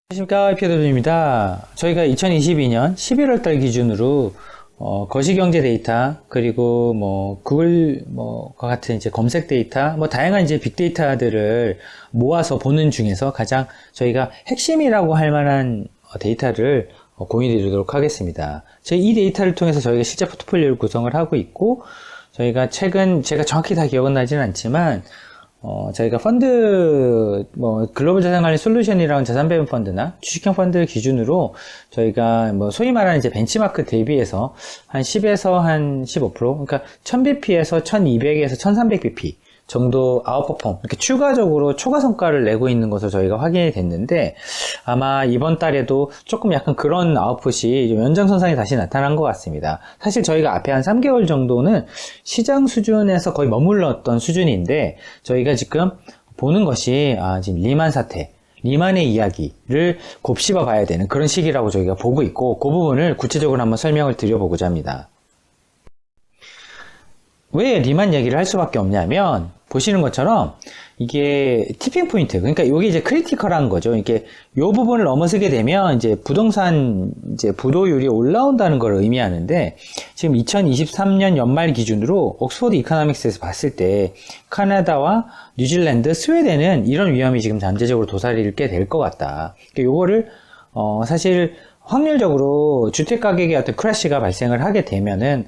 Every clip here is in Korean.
안녕하십니까, 피어더입니다. 저희가 2022년 11월 달 기준으로 거시경제 데이터, 그리고 구글 과 같은 이제 검색 데이터, 다양한 이제 빅데이터들을 모아서 보는 중에서 가장 저희가 핵심이라고 할 만한 데이터를 공유해 드리도록 하겠습니다. 이 데이터를 통해서 저희가 실제 포트폴리오를 구성을 하고 있고, 저희가 최근, 제가 정확히 다 기억은 나지는 않지만, 저희가 펀드, 글로벌 자산관리 솔루션이라는 자산 배분 펀드나 주식형 펀드 기준으로 저희가 소위 말하는 이제 벤치마크 대비해서 한 10에서 한 15%, 그러니까 1000bp에서 1200에서 1300bp 정도 아웃퍼폼, 이렇게 추가적으로 초과 성과를 내고 있는 것을 저희가 확인이 됐는데, 아마 이번 달에도 조금 약간 그런 아웃풋이 좀 연장선상에 다시 나타난 것 같습니다. 사실 저희가 앞에 한 3개월 정도는 시장 수준에서 거의 머물렀던 수준인데, 저희가 지금 보는 것이 지금 리만 사태, 리만의 이야기를 곱씹어 봐야 되는 그런 시기라고 저희가 보고 있고, 그 부분을 구체적으로 한번 설명을 드려보고자 합니다. 왜 리만 얘기를 할 수밖에 없냐면, 보시는 것처럼 이게 티핑 포인트, 그러니까 이게 이제 크리티컬한 거죠. 이게 요 부분을 넘어서게 되면 이제 부동산 이제 부도율이 올라온다는 걸 의미하는데, 지금 2023년 연말 기준으로 옥스퍼드 이코노믹스에서 봤을 때 캐나다와 뉴질랜드, 스웨덴은 이런 위험이 지금 잠재적으로 도사리를 꽤 될 것 같다. 그러니까 요거를 사실 확률적으로 주택 가격의 어떤 크래시가 발생을 하게 되면은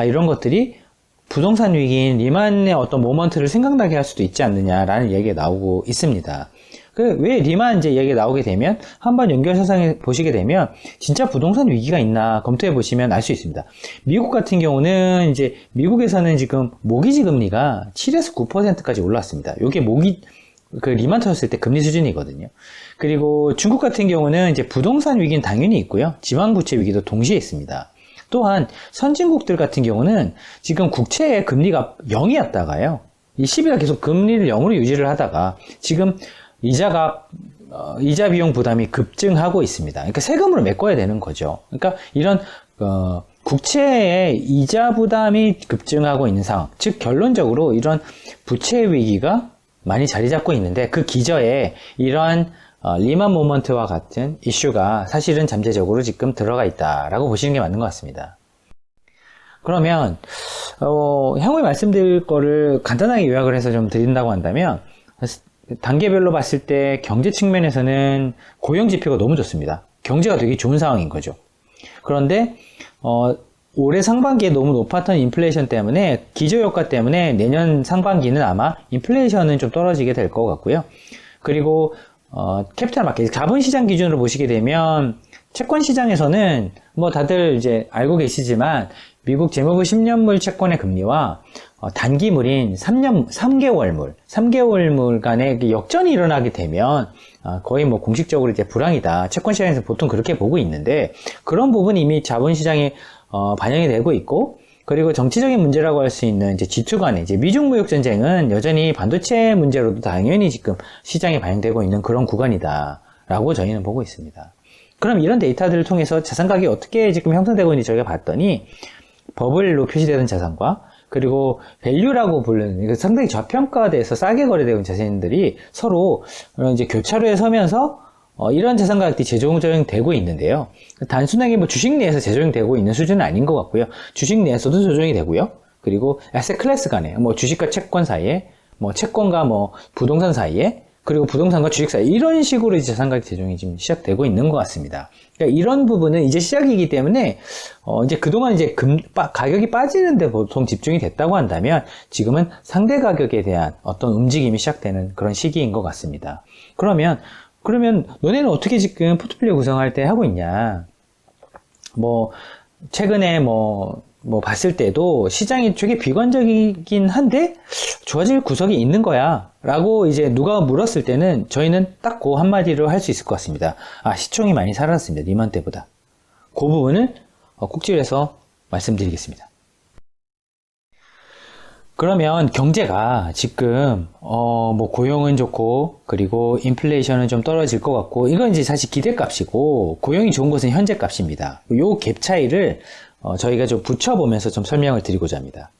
이런 것들이 부동산 위기인 리만의 어떤 모먼트를 생각나게 할 수도 있지 않느냐라는 얘기가 나오고 있습니다. 왜 리만 이제 얘기가 나오게 되면 한번 연결사상에 보시게 되면 진짜 부동산 위기가 있나 검토해 보시면 알 수 있습니다. 미국 같은 경우는 이제 미국에서는 지금 모기지 금리가 7에서 9%까지 올랐습니다. 이게 리만 터졌을 때 금리 수준이거든요. 그리고 중국 같은 경우는 이제 부동산 위기는 당연히 있고요. 지방부채 위기도 동시에 있습니다. 또한 선진국들 같은 경우는 지금 국채의 금리가 0이었다가요. 이 10일 계속 금리를 0으로 유지를 하다가 지금 이자 비용 부담이 급증하고 있습니다. 그러니까 세금으로 메꿔야 되는 거죠. 그러니까 이런 국채의 이자 부담이 급증하고 있는 상황, 즉 결론적으로 이런 부채 위기가 많이 자리 잡고 있는데, 그 기저에 이러한 리만 모먼트와 같은 이슈가 사실은 잠재적으로 지금 들어가 있다라고 보시는 게 맞는 것 같습니다. 그러면 향후에 말씀드릴 거를 간단하게 요약을 해서 좀 드린다고 한다면, 단계별로 봤을 때 경제 측면에서는 고용 지표가 너무 좋습니다. 경제가 되게 좋은 상황인 거죠. 그런데 올해 상반기에 너무 높았던 인플레이션 때문에, 기저효과 때문에 내년 상반기는 아마 인플레이션은 좀 떨어지게 될 것 같고요. 그리고 캐피탈 마켓, 자본시장 기준으로 보시게 되면, 채권 시장에서는 다들 이제 알고 계시지만, 미국 재무부 10년물 채권의 금리와 단기물인 3개월물 간의 역전이 일어나게 되면, 거의 공식적으로 이제 불황이다. 채권 시장에서 보통 그렇게 보고 있는데, 그런 부분이 이미 자본시장에 반영이 되고 있고, 그리고 정치적인 문제라고 할 수 있는 이제 G2 간의 이제 미중 무역 전쟁은 여전히 반도체 문제로도 당연히 지금 시장에 반영되고 있는 그런 구간이다라고 저희는 보고 있습니다. 그럼 이런 데이터들을 통해서 자산 가격이 어떻게 지금 형성되고 있는지 저희가 봤더니, 버블로 표시되는 자산과 그리고 밸류라고 부르는 상당히 저평가돼서 싸게 거래되는 자산들이 서로 이제 교차로에 서면서 이런 자산 가격들이 재조정되고 있는데요. 단순하게 주식 내에서 재조정되고 있는 수준은 아닌 것 같고요. 주식 내에서도 조정이 되고요. 그리고 에셋 클래스 간에 주식과 채권 사이에, 채권과 부동산 사이에, 그리고 부동산과 주식 사이에, 이런 식으로 이제 자산 가격 재조정이 지금 시작되고 있는 것 같습니다. 그러니까 이런 부분은 이제 시작이기 때문에 이제 그동안 이제 가격이 빠지는데 보통 집중이 됐다고 한다면, 지금은 상대 가격에 대한 어떤 움직임이 시작되는 그런 시기인 것 같습니다. 그러면 너네는 어떻게 지금 포트폴리오 구성할 때 하고 있냐? 최근에 봤을 때도 시장이 되게 비관적이긴 한데 좋아질 구석이 있는 거야 라고 이제 누가 물었을 때는 저희는 딱 그 한마디로 할 수 있을 것 같습니다. 시총이 많이 살았습니다. 리만 때보다. 그 부분을 꼭지해서 말씀드리겠습니다. 그러면 경제가 지금 고용은 좋고, 그리고 인플레이션은 좀 떨어질 것 같고, 이건 이제 사실 기대값이고, 고용이 좋은 것은 현재값입니다. 요 갭 차이를 저희가 좀 붙여보면서 좀 설명을 드리고자 합니다.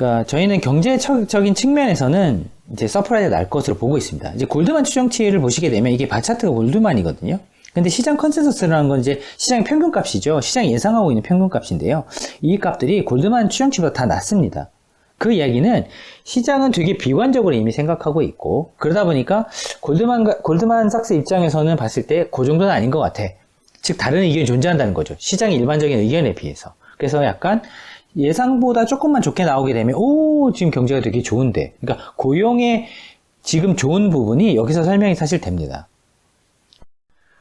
그러니까 저희는 경제적인 측면에서는 이제 서프라이즈가 날 것으로 보고 있습니다. 이제 골드만 추정치를 보시게 되면 이게 바차트가 골드만이거든요. 근데 시장 컨센서스라는 건 이제 시장의 평균값이죠. 시장이 예상하고 있는 평균값인데요. 이 값들이 골드만 추정치보다 다 낮습니다. 그 이야기는 시장은 되게 비관적으로 이미 생각하고 있고, 그러다 보니까 골드만삭스 입장에서는 봤을 때 그 정도는 아닌 것 같아. 즉 다른 의견이 존재한다는 거죠. 시장의 일반적인 의견에 비해서. 그래서 약간 예상보다 조금만 좋게 나오게 되면 지금 경제가 되게 좋은데, 그러니까 고용의 지금 좋은 부분이 여기서 설명이 사실 됩니다.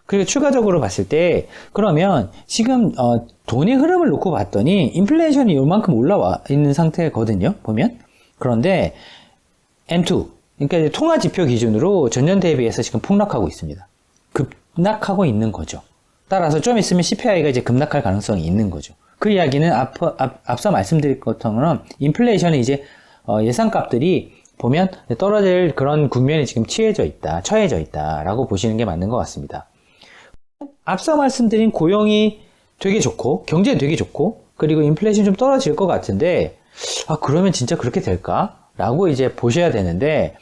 그리고 추가적으로 봤을 때 그러면 지금 돈의 흐름을 놓고 봤더니 인플레이션이 요만큼 올라와 있는 상태거든요, 보면. 그런데 M2, 그러니까 이제 통화 지표 기준으로 전년 대비해서 지금 폭락하고 있습니다. 급락하고 있는 거죠. 따라서 좀 있으면 CPI가 이제 급락할 가능성이 있는 거죠. 그 이야기는 앞서 말씀드린 것처럼 인플레이션이 이제 예상값들이 보면 떨어질 그런 국면이 지금 처해져 있다라고 보시는 게 맞는 것 같습니다. 앞서 말씀드린 고용이 되게 좋고 경제는 되게 좋고 그리고 인플레이션이 좀 떨어질 것 같은데 그러면 진짜 그렇게 될까? 라고 이제 보셔야 되는데,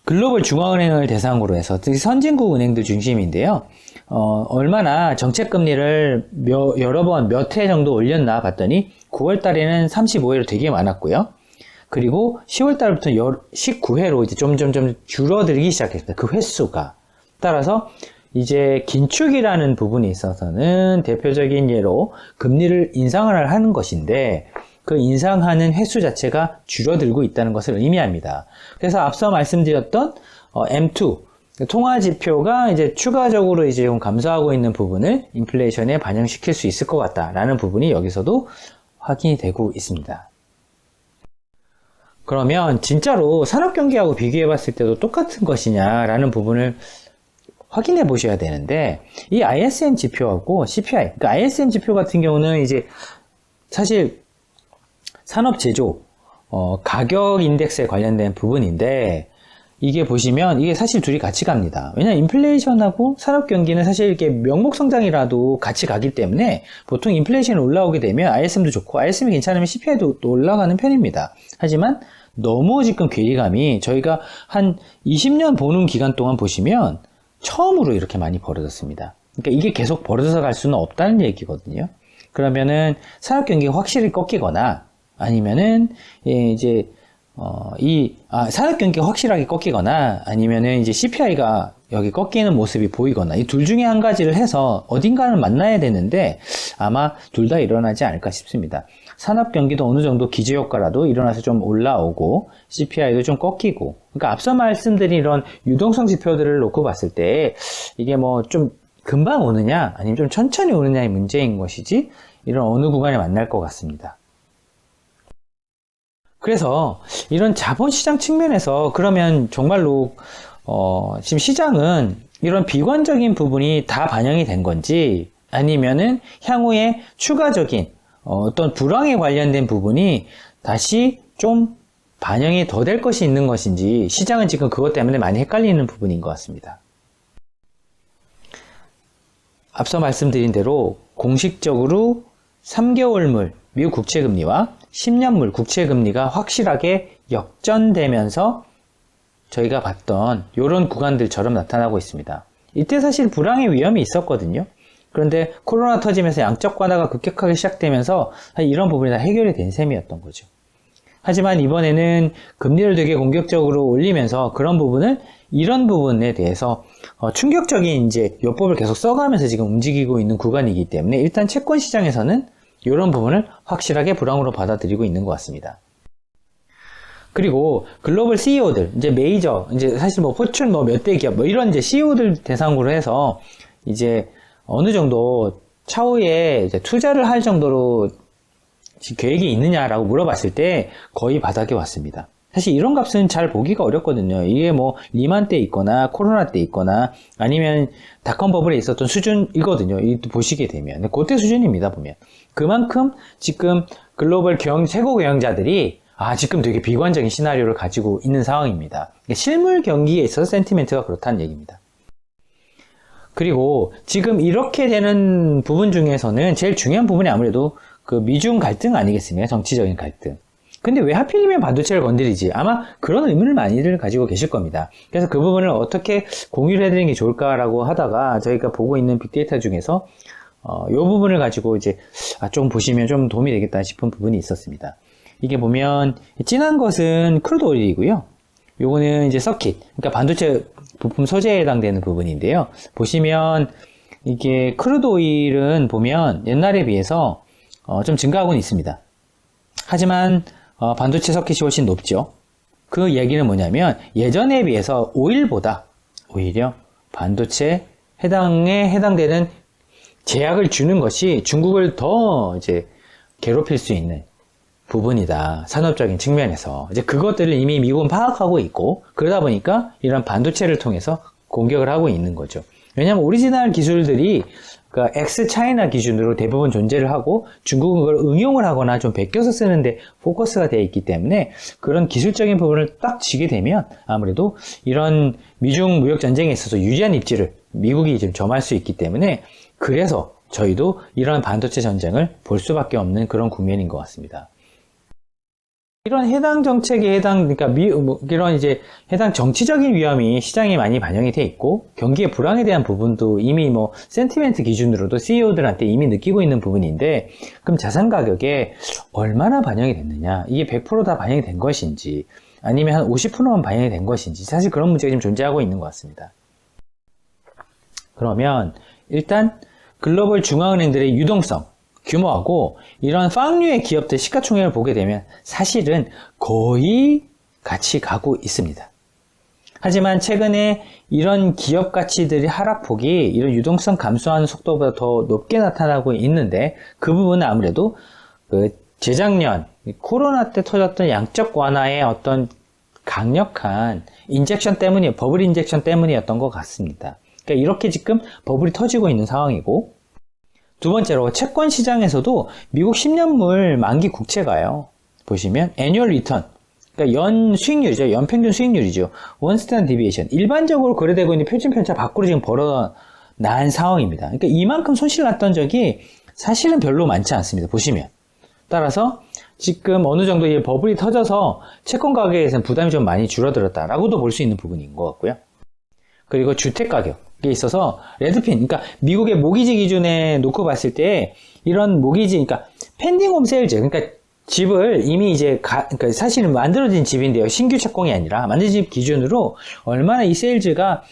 글로벌 중앙은행을 대상으로 해서 특히 선진국 은행들 중심인데요. 얼마나 정책금리를 여러 번 몇 회 정도 올렸나 봤더니 9월 달에는 35회로 되게 많았고요. 그리고 10월 달부터 19회로 이제 점점 줄어들기 시작했습니다. 그 횟수가. 따라서 이제 긴축이라는 부분에 있어서는 대표적인 예로 금리를 인상을 하는 것인데 그 인상하는 횟수 자체가 줄어들고 있다는 것을 의미합니다. 그래서 앞서 말씀드렸던 M2 통화 지표가 이제 추가적으로 이제 좀 감소하고 있는 부분을 인플레이션에 반영시킬 수 있을 것 같다라는 부분이 여기서도 확인이 되고 있습니다. 그러면 진짜로 산업 경기하고 비교해 봤을 때도 똑같은 것이냐라는 부분을 확인해 보셔야 되는데, 이 ISM 지표하고 CPI, 그러니까 ISM 지표 같은 경우는 이제 사실 산업 제조, 가격 인덱스에 관련된 부분인데, 이게 보시면 이게 사실 둘이 같이 갑니다. 왜냐면 인플레이션하고 산업 경기는 사실 이렇게 명목 성장이라도 같이 가기 때문에 보통 인플레이션이 올라오게 되면 ISM도 좋고 ISM이 괜찮으면 CPI도 또 올라가는 편입니다. 하지만 너무 지금 괴리감이 저희가 한 20년 보는 기간 동안 보시면 처음으로 이렇게 많이 벌어졌습니다. 그러니까 이게 계속 벌어져 갈 수는 없다는 얘기거든요. 그러면은 산업 경기가 확실히 꺾이거나 아니면은 이제 산업 경기가 확실하게 꺾이거나 아니면은 이제 CPI가 여기 꺾이는 모습이 보이거나 이 둘 중에 한 가지를 해서 어딘가를 만나야 되는데 아마 둘 다 일어나지 않을까 싶습니다. 산업 경기도 어느 정도 기저효과라도 일어나서 좀 올라오고 CPI도 좀 꺾이고, 그러니까 앞서 말씀드린 이런 유동성 지표들을 놓고 봤을 때 이게 뭐 좀 금방 오느냐 아니면 좀 천천히 오느냐의 문제인 것이지 이런 어느 구간에 만날 것 같습니다. 그래서 이런 자본시장 측면에서 그러면 정말로 지금 시장은 이런 비관적인 부분이 다 반영이 된 건지 아니면은 향후에 추가적인 어떤 불황에 관련된 부분이 다시 좀 반영이 더 될 것이 있는 것인지 시장은 지금 그것 때문에 많이 헷갈리는 부분인 것 같습니다. 앞서 말씀드린 대로 공식적으로 3개월물 미국 국채금리와 10년물 국채금리가 확실하게 역전되면서 저희가 봤던 이런 구간들처럼 나타나고 있습니다. 이때 사실 불황의 위험이 있었거든요. 그런데 코로나 터지면서 양적 완화가 급격하게 시작되면서 이런 부분이 다 해결이 된 셈이었던 거죠. 하지만 이번에는 금리를 되게 공격적으로 올리면서 이런 부분에 대해서 충격적인 이제 요법을 계속 써가면서 지금 움직이고 있는 구간이기 때문에 일단 채권 시장에서는 이런 부분을 확실하게 불황으로 받아들이고 있는 것 같습니다. 그리고 글로벌 CEO들, 이제 메이저, 이제 사실 뭐 포춘 몇 대 기업, 이런 이제 CEO들 대상으로 해서 이제 어느 정도 차후에 이제 투자를 할 정도로 계획이 있느냐라고 물어봤을 때 거의 바닥에 왔습니다. 사실 이런 값은 잘 보기가 어렵거든요. 이게 뭐 리만 때 있거나 코로나 때 있거나 아니면 닷컴 버블에 있었던 수준이거든요. 보시게 되면 그때 수준입니다. 보면 그만큼 지금 글로벌 최고 경영자들이 지금 되게 비관적인 시나리오를 가지고 있는 상황입니다. 실물 경기에 있어서 센티멘트가 그렇다는 얘기입니다. 그리고 지금 이렇게 되는 부분 중에서는 제일 중요한 부분이 아무래도 그 미중 갈등 아니겠습니까? 정치적인 갈등. 근데 왜 하필이면 반도체를 건드리지? 아마 그런 의문을 많이들 가지고 계실 겁니다. 그래서 그 부분을 어떻게 공유를 해드리는 게 좋을까라고 하다가 저희가 보고 있는 빅데이터 중에서 이 부분을 가지고 이제 좀 보시면 좀 도움이 되겠다 싶은 부분이 있었습니다. 이게 보면 진한 것은 크루드 오일이고요. 요거는 이제 서킷, 그러니까 반도체 부품 소재에 해당되는 부분인데요. 보시면 이게 크루드 오일은 보면 옛날에 비해서 좀 증가하고는 있습니다. 하지만 반도체 서킷이 훨씬 높죠. 그 얘기는 뭐냐면 예전에 비해서 오일보다 오히려 반도체 해당에 해당되는 제약을 주는 것이 중국을 더 이제 괴롭힐 수 있는 부분이다. 산업적인 측면에서. 이제 그것들을 이미 미국은 파악하고 있고, 그러다 보니까 이런 반도체를 통해서 공격을 하고 있는 거죠. 왜냐하면 오리지널 기술들이 그러니까 엑스 차이나 기준으로 대부분 존재를 하고 중국은 그걸 응용을 하거나 좀 베껴서 쓰는데 포커스가 되어 있기 때문에 그런 기술적인 부분을 딱 쥐게 되면 아무래도 이런 미중 무역 전쟁에 있어서 유리한 입지를 미국이 지금 점할 수 있기 때문에 그래서 저희도 이런 반도체 전쟁을 볼 수밖에 없는 그런 국면인 것 같습니다. 이런 해당 정책에 그러니까 이런 이제 해당 정치적인 위험이 시장에 많이 반영이 돼 있고 경기의 불황에 대한 부분도 이미 센티멘트 기준으로도 CEO들한테 이미 느끼고 있는 부분인데 그럼 자산 가격에 얼마나 반영이 됐느냐? 이게 100%다 반영이 된 것인지 아니면 한 50%만 반영이 된 것인지 사실 그런 문제가 지금 존재하고 있는 것 같습니다. 그러면 일단 글로벌 중앙은행들의 유동성, 규모하고 이런 빵류의 기업들 시가총액을 보게 되면 사실은 거의 같이 가고 있습니다. 하지만 최근에 이런 기업 가치들의 하락폭이 이런 유동성 감소하는 속도보다 더 높게 나타나고 있는데 그 부분은 아무래도 재작년 코로나 때 터졌던 양적 완화의 어떤 강력한 인젝션 때문이 버블 인젝션 때문이었던 것 같습니다. 그러니까 이렇게 지금 버블이 터지고 있는 상황이고 두 번째로 채권 시장에서도 미국 10년물 만기 국채가요. 보시면 애뉴얼 리턴, 그러니까 연 수익률이죠. 연평균 수익률이죠. 원 스탠드 디비에이션. 일반적으로 거래되고 있는 표준 편차 밖으로 지금 벌어난 상황입니다. 그러니까 이만큼 손실 났던 적이 사실은 별로 많지 않습니다. 보시면. 따라서 지금 어느 정도 이 버블이 터져서 채권 가격에서는 부담이 좀 많이 줄어들었다라고도 볼 수 있는 부분인 것 같고요. 그리고 주택 가격에 있어서 레드핀, 그러니까 미국의 모기지 기준에 놓고 봤을 때 이런 모기지, 그러니까 펜딩 홈 세일즈, 그러니까 집을 이미 이제 그러니까 사실은 만들어진 집인데요. 신규 착공이 아니라 만들어진 집 기준으로 얼마나 이 세일즈가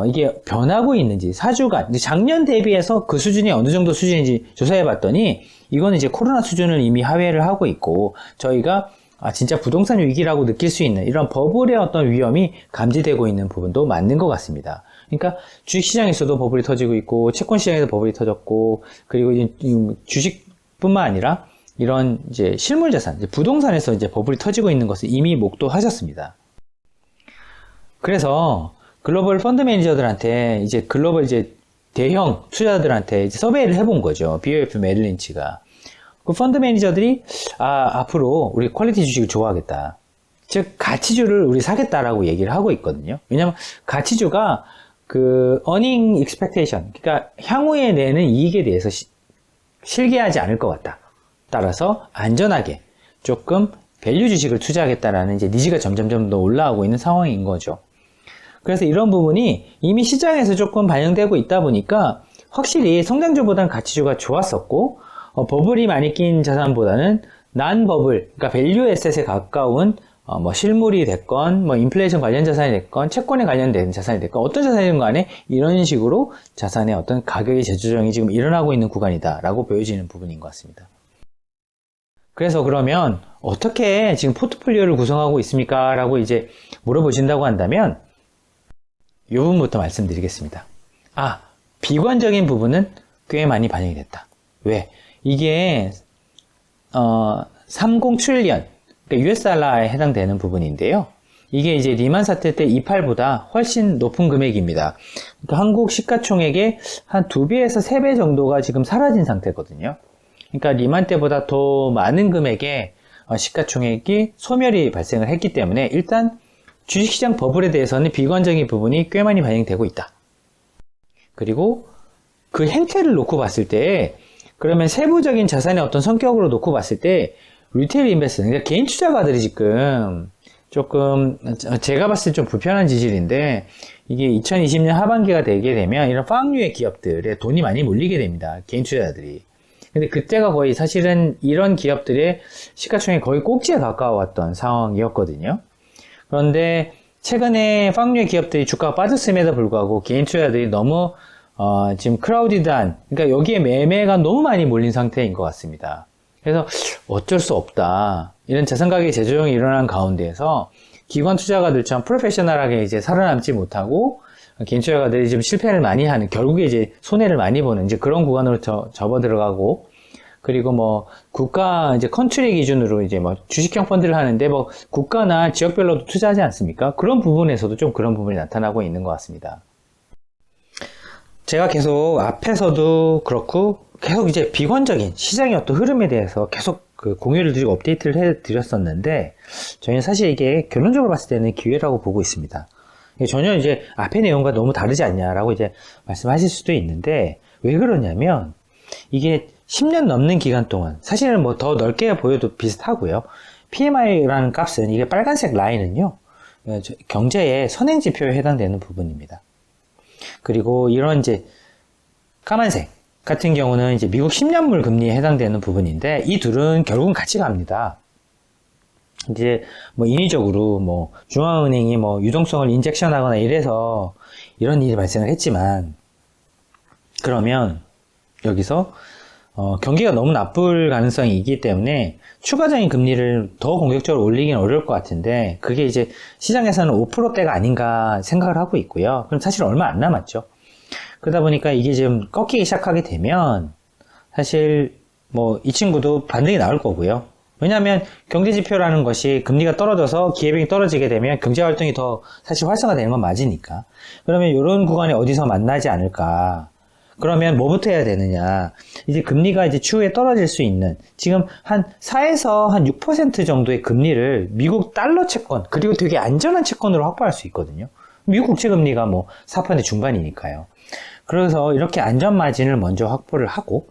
이게 변하고 있는지 사주간 작년 대비해서 그 수준이 어느 정도 수준인지 조사해 봤더니 이거는 이제 코로나 수준을 이미 하회를 하고 있고 저희가 진짜 부동산 위기라고 느낄 수 있는 이런 버블의 어떤 위험이 감지되고 있는 부분도 맞는 것 같습니다. 그러니까 주식시장에서도 버블이 터지고 있고 채권시장에서 버블이 터졌고 그리고 이제 주식뿐만 아니라 이런 이제 실물자산, 부동산에서 이제 버블이 터지고 있는 것을 이미 목도하셨습니다. 그래서 글로벌 펀드 매니저들한테 이제 글로벌 이제 대형 투자자들한테 이제 서베이를 해본 거죠. BOF 메릴린치가. 그 펀드 매니저들이 앞으로 우리 퀄리티 주식을 좋아하겠다. 즉 가치주를 우리 사겠다라고 얘기를 하고 있거든요. 왜냐면 가치주가 그 earning expectation, 그러니까 향후에 내는 이익에 대해서 실개하지 않을 것 같다. 따라서 안전하게 조금 밸류 주식을 투자하겠다라는 이제 니즈가 점점점 더 올라오고 있는 상황인 거죠. 그래서 이런 부분이 이미 시장에서 조금 반영되고 있다 보니까 확실히 성장주보다는 가치주가 좋았었고 버블이 많이 낀 자산보다는 난 버블, 그러니까 밸류 에셋에 가까운 실물이 됐건 인플레이션 관련 자산이 됐건 채권에 관련된 자산이 됐건 어떤 자산이든 간에 이런 식으로 자산의 어떤 가격의 재조정이 지금 일어나고 있는 구간이다라고 보여지는 부분인 것 같습니다. 그래서 그러면 어떻게 지금 포트폴리오를 구성하고 있습니까? 라고 이제 물어보신다고 한다면 이 부분부터 말씀드리겠습니다. 비관적인 부분은 꽤 많이 반영이 됐다. 왜? 이게 30트릴리언, 그러니까 US 달러에 해당되는 부분인데요. 이게 이제 리만 사태 때 28보다 훨씬 높은 금액입니다. 그러니까 한국 시가총액의 한 2배에서 3배 정도가 지금 사라진 상태거든요. 그러니까 리만 때보다 더 많은 금액의 시가총액이 소멸이 발생을 했기 때문에 일단 주식시장 버블에 대해서는 비관적인 부분이 꽤 많이 반영되고 있다. 그리고 그 행태를 놓고 봤을 때 그러면 세부적인 자산의 어떤 성격으로 놓고 봤을 때 리테일 인베스터, 그러니까 개인 투자가들이 지금 조금 제가 봤을 때 좀 불편한 지질인데, 이게 2020년 하반기가 되게 되면 이런 빵류의 기업들에 돈이 많이 몰리게 됩니다. 개인 투자자들이. 근데 그때가 거의 사실은 이런 기업들의 시가총액 거의 꼭지에 가까웠던 상황이었거든요. 그런데 최근에 빵류의 기업들이 주가가 빠졌음에도 불구하고 개인 투자자들이 너무 지금 크라우디드한, 그러니까 여기에 매매가 너무 많이 몰린 상태인 것 같습니다. 그래서 어쩔 수 없다. 이런 자산 가격의 재조정이 일어난 가운데에서 기관 투자가들처럼 프로페셔널하게 이제 살아남지 못하고 개인 투자가들이 좀 실패를 많이 하는, 결국에 이제 손해를 많이 보는 이제 그런 구간으로 접어 들어가고, 그리고 뭐 국가 이제 컨트리 기준으로 이제 뭐 주식형 펀드를 하는데 뭐 국가나 지역별로도 투자하지 않습니까? 그런 부분에서도 좀 그런 부분이 나타나고 있는 것 같습니다. 제가 계속 앞에서도 그렇고 계속 이제 비관적인 시장의 어떤 흐름에 대해서 계속 그 공유를 드리고 업데이트를 해드렸었는데, 저희는 사실 이게 결론적으로 봤을 때는 기회라고 보고 있습니다. 전혀 이제 앞의 내용과 너무 다르지 않냐라고 이제 말씀하실 수도 있는데, 왜 그러냐면 이게 10년 넘는 기간 동안, 사실은 뭐 더 넓게 보여도 비슷하고요. PMI라는 값은, 이게 빨간색 라인은요, 경제의 선행 지표에 해당되는 부분입니다. 그리고 이런 이제 까만색 같은 경우는 이제 미국 10년물 금리에 해당되는 부분인데, 이 둘은 결국은 같이 갑니다. 이제 뭐 인위적으로 뭐 중앙은행이 뭐 유동성을 인젝션하거나 이래서 이런 일이 발생을 했지만, 그러면 여기서 경기가 너무 나쁠 가능성이 있기 때문에 추가적인 금리를 더 공격적으로 올리기는 어려울 것 같은데, 그게 이제 시장에서는 5%대가 아닌가 생각을 하고 있고요. 그럼 사실 얼마 안 남았죠. 그러다 보니까 이게 지금 꺾이기 시작하게 되면 사실 뭐 이 친구도 반등이 나올 거고요. 왜냐하면 경제지표라는 것이 금리가 떨어져서 기회비용이 떨어지게 되면 경제활동이 더 사실 활성화되는 건 맞으니까, 그러면 이런 구간에 어디서 만나지 않을까. 그러면 뭐부터 해야 되느냐. 이제 금리가 이제 추후에 떨어질 수 있는, 지금 한 4에서 한 6% 정도의 금리를 미국 달러 채권, 그리고 되게 안전한 채권으로 확보할 수 있거든요. 미국 국채 금리가 뭐 4% 중반이니까요. 그래서 이렇게 안전 마진을 먼저 확보를 하고,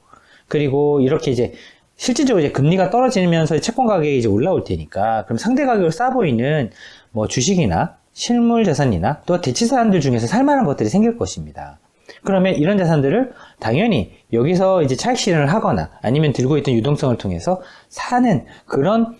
그리고 이렇게 이제 실질적으로 이제 금리가 떨어지면서 채권 가격이 이제 올라올 테니까, 그럼 상대 가격을 싸 보이는 뭐 주식이나 실물 자산이나 또 대치 자산들 중에서 살만한 것들이 생길 것입니다. 그러면 이런 자산들을 당연히 여기서 이제 차익 실현을 하거나 아니면 들고 있던 유동성을 통해서 사는 그런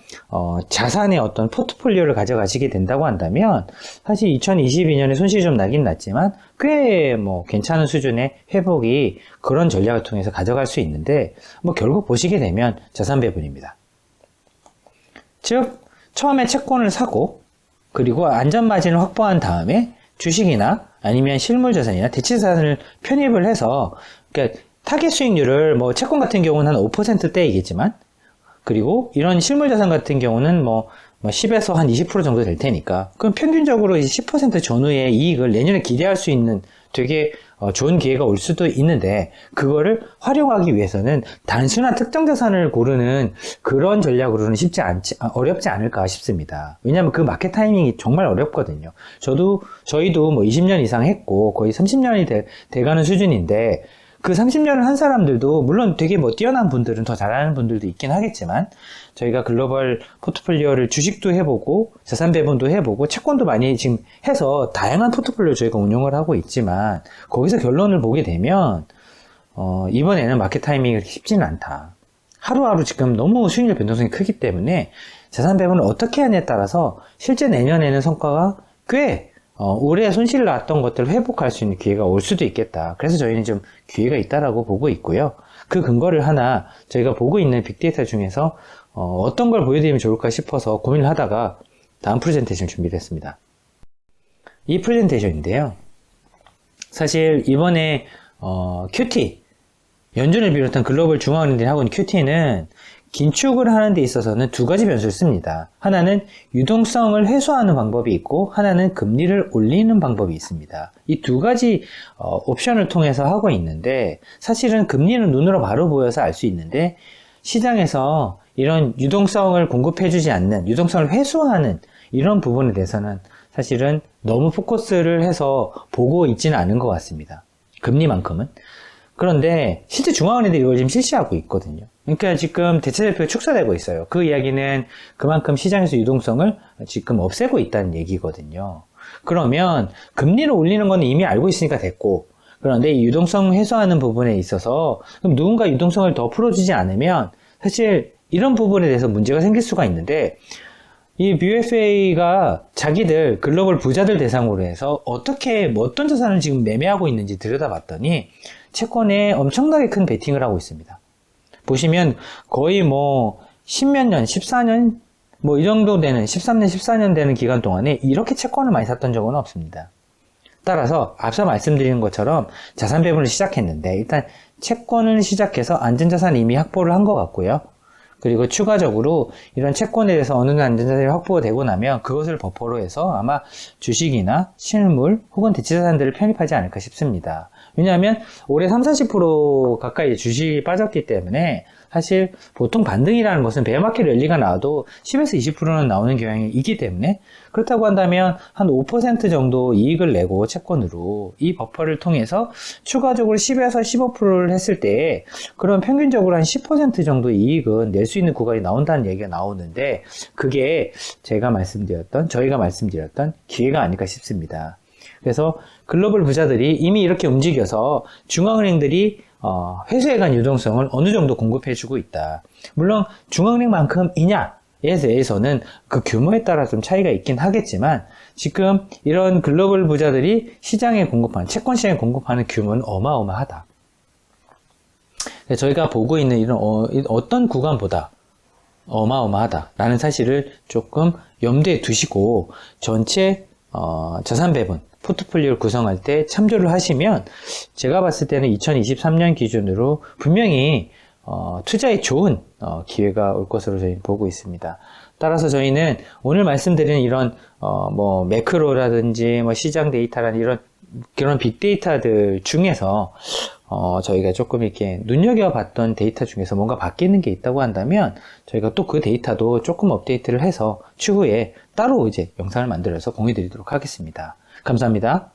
자산의 어떤 포트폴리오를 가져가시게 된다고 한다면, 사실 2022년에 손실이 좀 나긴 났지만 꽤 뭐 괜찮은 수준의 회복이 그런 전략을 통해서 가져갈 수 있는데, 뭐 결국 보시게 되면 자산 배분입니다. 즉 처음에 채권을 사고, 그리고 안전 마진을 확보한 다음에 주식이나 아니면 실물 자산이나 대치 자산을 편입을 해서, 그러니까 타겟 수익률을 뭐 채권 같은 경우는 한 5%대이겠지만, 그리고 이런 실물 자산 같은 경우는 뭐 10에서 한 20% 정도 될 테니까, 그럼 평균적으로 이제 10% 전후의 이익을 내년에 기대할 수 있는 되게 좋은 기회가 올 수도 있는데, 그거를 활용하기 위해서는 단순한 특정 자산을 고르는 그런 전략으로는 어렵지 않을까 싶습니다. 왜냐하면 그 마켓 타이밍이 정말 어렵거든요. 저희도 뭐 20년 이상 했고 거의 30년이 돼가는 수준인데, 그 30년을 한 사람들도 물론 되게 뭐 뛰어난 분들은 더 잘하는 분들도 있긴 하겠지만, 저희가 글로벌 포트폴리오를 주식도 해보고 자산 배분도 해보고 채권도 많이 지금 해서 다양한 포트폴리오 저희가 운용을 하고 있지만, 거기서 결론을 보게 되면 이번에는 마켓 타이밍이 쉽지는 않다. 하루하루 지금 너무 수익률 변동성이 크기 때문에 자산 배분을 어떻게 하냐에 따라서 실제 내년에는 성과가 꽤 올해 손실 났던 것들을 회복할 수 있는 기회가 올 수도 있겠다. 그래서 저희는 좀 기회가 있다라고 보고 있고요. 그 근거를 하나 저희가 보고 있는 빅데이터 중에서 어떤 걸 보여드리면 좋을까 싶어서 고민을 하다가 다음 프레젠테이션을 준비를 했습니다. 이 프레젠테이션인데요. 사실 이번에 QT, 연준을 비롯한 글로벌 중앙은행들이 하고 있는 QT는 긴축을 하는 데 있어서는 두 가지 변수를 씁니다. 하나는 유동성을 회수하는 방법이 있고, 하나는 금리를 올리는 방법이 있습니다. 이 두 가지 옵션을 통해서 하고 있는데, 사실은 금리는 눈으로 바로 보여서 알 수 있는데, 시장에서 이런 유동성을 공급해주지 않는, 유동성을 회수하는 이런 부분에 대해서는 사실은 너무 포커스를 해서 보고 있지는 않은 것 같습니다. 금리만큼은. 그런데 실제 중앙은행들이 이걸 지금 실시하고 있거든요. 그러니까 지금 대체대표가 축소되고 있어요. 그 이야기는 그만큼 시장에서 유동성을 지금 없애고 있다는 얘기거든요. 그러면 금리를 올리는 건 이미 알고 있으니까 됐고, 그런데 이 유동성 해소하는 부분에 있어서 그럼 누군가 유동성을 더 풀어주지 않으면 사실 이런 부분에 대해서 문제가 생길 수가 있는데, 이 BFA가 자기들 글로벌 부자들 대상으로 해서 어떻게 어떤 자산을 지금 매매하고 있는지 들여다봤더니 채권에 엄청나게 큰 베팅을 하고 있습니다. 보시면 거의 뭐 10몇 년, 14년 뭐 이 정도 되는 13년, 14년 되는 기간 동안에 이렇게 채권을 많이 샀던 적은 없습니다. 따라서 앞서 말씀드린 것처럼 자산 배분을 시작했는데 일단 채권을 시작해서 안전자산을 이미 확보를 한 것 같고요. 그리고 추가적으로 이런 채권에 대해서 어느 정도 안전자산이 확보가 되고 나면 그것을 버퍼로 해서 아마 주식이나 실물 혹은 대체자산들을 편입하지 않을까 싶습니다. 왜냐하면 올해 30-40% 가까이 주식이 빠졌기 때문에 사실 보통 반등이라는 것은 베어마켓 랠리가 나와도 10에서 20%는 나오는 경향이 있기 때문에 그렇다고 한다면 한 5% 정도 이익을 내고 채권으로 이 버퍼를 통해서 추가적으로 10에서 15%를 했을 때 그런 평균적으로 한 10% 정도 이익은 낼 수 있는 구간이 나온다는 얘기가 나오는데 그게 저희가 말씀드렸던 기회가 아닐까 싶습니다. 그래서 글로벌 부자들이 이미 이렇게 움직여서 중앙은행들이 회수에 간 유동성을 어느 정도 공급해주고 있다. 물론 중앙은행만큼이냐에 대해서는 그 규모에 따라 좀 차이가 있긴 하겠지만 지금 이런 글로벌 부자들이 시장에 공급하는 채권 시장에 공급하는 규모는 어마어마하다. 저희가 보고 있는 이런 어떤 구간보다 어마어마하다라는 사실을 조금 염두에 두시고 전체 자산 배분 포트폴리오를 구성할 때 참조를 하시면 제가 봤을 때는 2023년 기준으로 분명히 투자에 좋은 기회가 올 것으로 저희는 보고 있습니다. 따라서 저희는 오늘 말씀드린 이런 뭐 매크로라든지 뭐 시장 데이터라는 이런 그런 빅데이터들 중에서 저희가 조금 이렇게 눈여겨봤던 데이터 중에서 뭔가 바뀌는 게 있다고 한다면 저희가 또 그 데이터도 조금 업데이트를 해서 추후에 따로 이제 영상을 만들어서 공유드리도록 하겠습니다. 감사합니다.